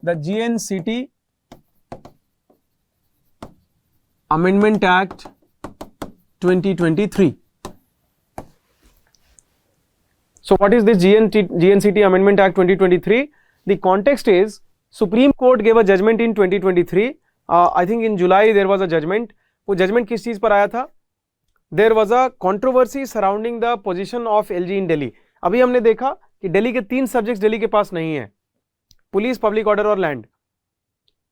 the GNCT Amendment Act 2023. So what is this GNCT Amendment Act 2023? The context is Supreme Court gave a judgment in 2023. I think in July there was a judgment. वो judgment किस चीज पर आया था? There was a controversy surrounding the position of LG in Delhi. अभी हमने देखा कि दिल्ली के 3 सब्जेक्ट्स दिल्ली के पास नहीं है, पुलिस, पब्लिक ऑर्डर और लैंड.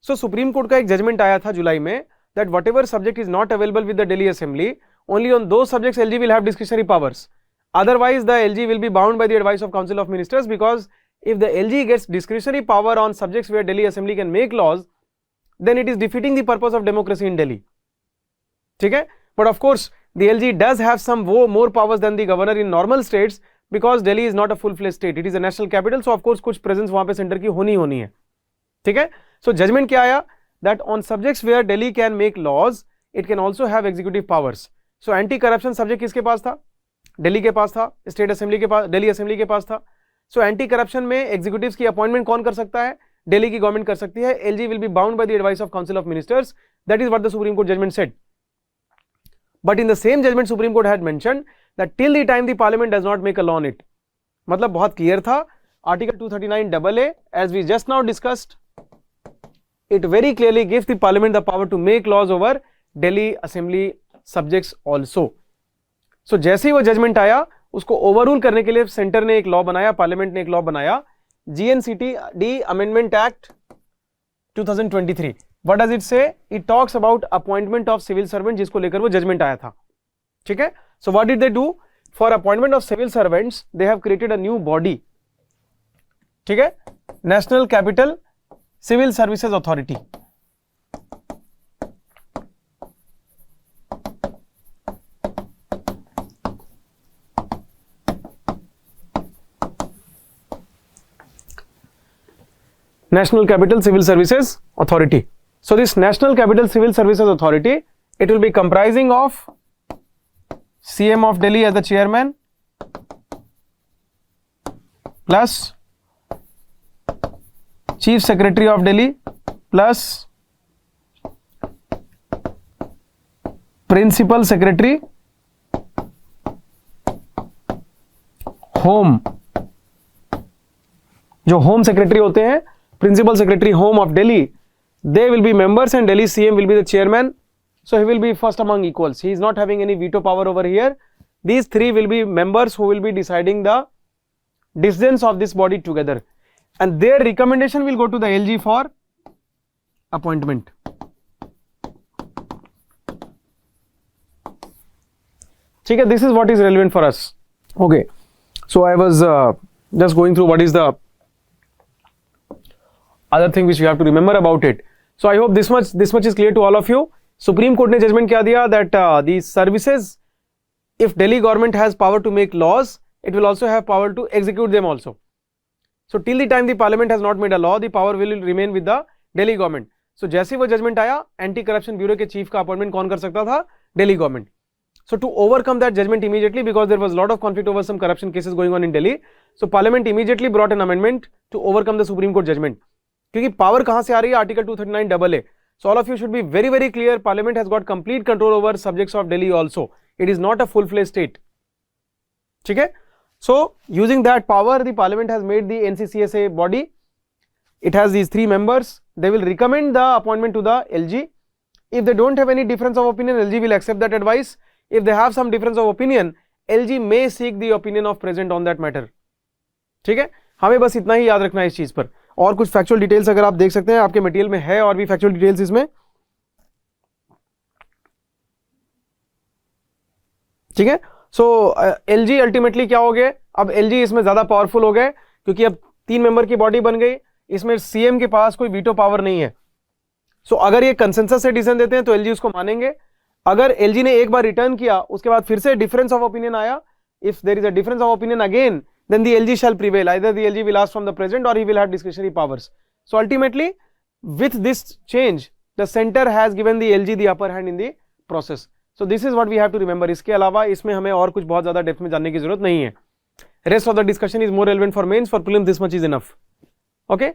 सो सुप्रीम कोर्ट का एक जजमेंट आया था जुलाई में that whatever subject is not available with the Delhi Assembly, only on those subjects LG will have discretionary powers. Otherwise, the LG will be bound by the advice of Council of Ministers, because if the LG gets discretionary power on subjects where Delhi Assembly can make laws, then it is defeating the purpose of democracy in Delhi. ठीक है? But of course, the LG does have some more powers than the governor in normal states, because Delhi is not a full-fledged state. It is a national capital, so of course कुछ presence वहाँ पे centre की होनी है. ठीक है? So judgment क्या आया? That on subjects where Delhi can make laws, it can also have executive powers. So anti-corruption subject किसके पास था? दिल्ली के पास था, स्टेट असेंबली के पास, दिल्ली असेंबली के पास था. सो एंटी करप्शन में एग्जीक्यूटिव्स की अपॉइंटमेंट कौन कर सकता है? दिल्ली की गवर्नमेंट कर सकती है. LG will be bound by the advice of council of ministers. That is what the supreme court judgment said. But in the same judgment supreme court had mentioned that till the time the parliament does not make a law on it. मतलब बहुत clear था. Article 239AA, as we just now discussed, it very clearly gives the parliament the power to make laws over Delhi Assembly subjects also. So जैसे ही वो judgement आया, उसको overrule करने के लिए सेंटर ने एक लॉ बनाया, पार्लियामेंट ने एक लॉ बनाया, GNCT Amendment Act 2023. What does it say? It talks about appointment of civil servant, जिसको लेकर वो जजमेंट आया था. ठीक है? So what did they do? For appointment of civil servants, they have created a new body. ठीक है? National Capital Civil Services Authority. National Capital Civil Services Authority. So this National Capital Civil Services Authority, it will be comprising of CM of Delhi as the chairman, plus Chief Secretary of Delhi, plus Principal Secretary, Home. जो home secretary होते हैं, principal secretary home of Delhi, they will be members and Delhi CM will be the chairman. So he will be first among equals. He is not having any veto power over here. These 3 will be members who will be deciding the decisions of this body together. And their recommendation will go to the LG for appointment. ठीक है? This is what is relevant for us. Okay. So I was just going through what is the other thing which you have to remember about it. So I hope this much is clear to all of you. Supreme Court ने judgment क्या दिया? That these services, if Delhi government has power to make laws, it will also have power to execute them also. So till the time the parliament has not made a law, the power will remain with the Delhi government. So जैसे वो judgment आया, anti corruption bureau के chief का appointment कौन कर सकता था? Delhi government. So to overcome that judgment immediately, because there was a lot of conflict over some corruption cases going on in Delhi, so parliament immediately brought an amendment to overcome the Supreme Court judgment. क्योंकि power कहां से आ रही है? Article 239AA. So all of you should be very very clear. Parliament has got complete control over subjects of Delhi also. It is not a full-fledged state. ठीक है? So using that power, the parliament has made the NCCSA body. It has these 3 members. They will recommend the appointment to the LG. If they don't have any difference of opinion, LG will accept that advice. If they have some difference of opinion, LG may seek the opinion of president on that matter. ठीक है? हमें बस इतना ही याद रखना है इस चीज पर. और कुछ फैक्चुअल डिटेल्स अगर आप देख सकते हैं आपके मटेरियल में है, और भी फैक्चुअल डिटेल्स इसमें. ठीक है? सो एलजी अल्टीमेटली क्या हो गए? अब एलजी इसमें ज्यादा पावरफुल हो गए, क्योंकि अब 3 मेंबर की बॉडी बन गई. इसमें सीएम के पास कोई वीटो पावर नहीं है. सो अगर ये कंसेंसस से डिसीजन देते हैं तो एलजी उसको मानेंगे. अगर एलजी ने एक बार रिटर्न किया, उसके बाद फिर से डिफरेंस ऑफ ओपिनियन आया, if there is a difference of opinion again, then the LG shall prevail. Either the LG will ask from the president or he will have discretionary powers. So ultimately, with this change, the center has given the LG the upper hand in the process. So this is what we have to remember. इसके अलावा इसमें हमें और कुछ बहुत ज्यादा depth में जानने की जरूरत नहीं है. Rest of the discussion is more relevant for mains. For prelims, this much is enough. Okay?